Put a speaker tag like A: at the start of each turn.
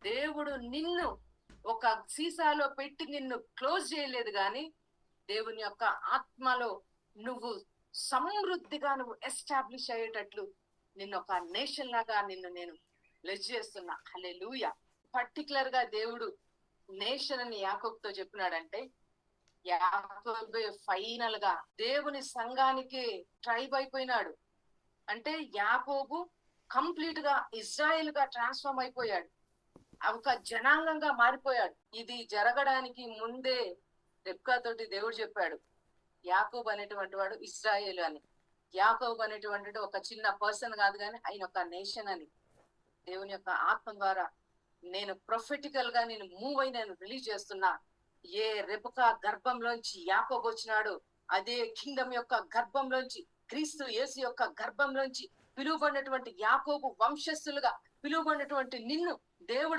A: దేవుడు నిన్ను ఒక సీసాలో పెట్టి నిన్ను క్లోజ్ చేయలేదు గాని, దేవుని యొక్క ఆత్మలో నువ్వు సమృద్ధిగా నువ్వు ఎస్టాబ్లిష్ అయ్యేటట్లు నిన్ను ఒక నేషన్ లాగా నిన్ను నేను బ్లెస్ చేస్తున్నా. హల్లెలూయా. పర్టికులర్ గా దేవుడు నేషన్ అని యాకోబుతో చెప్పినాడంటే, యాకోబే ఫైనల్ గా దేవుని సంఘానికి ట్రైబ్ అయిపోయినాడు. అంటే యాకోబు కంప్లీట్ గా ఇజ్రాయెల్ గా ట్రాన్స్ఫార్మ్ అయిపోయాడు. ఒక జనాంగంగా మారిపోయాడు. ఇది జరగడానికి ముందే రెబ్కా తోటి దేవుడు చెప్పాడు, యాకోబు అనేటువంటి వాడు ఇశ్రాయేలు అని. యాకోబు అనేటువంటి ఒక చిన్న పర్సన్ కాదు కానీ ఆయన ఒక నేషన్ అని దేవుని యొక్క ఆత్మ ద్వారా నేను ప్రొఫెటికల్ గా నేను మూవ్ అయి నేను రిలీజ్ చేస్తున్నా. ఏ రెబకా గర్భంలోంచి యాకోబు వచ్చినాడు, అదే కింగ్డమ్ యొక్క గర్భంలోంచి, క్రీస్తు యేసు యొక్క గర్భంలోంచి పిలువబడినటువంటి యాకోబు వంశస్థులుగా పిలువబడినటువంటి నిన్ను దేవుడు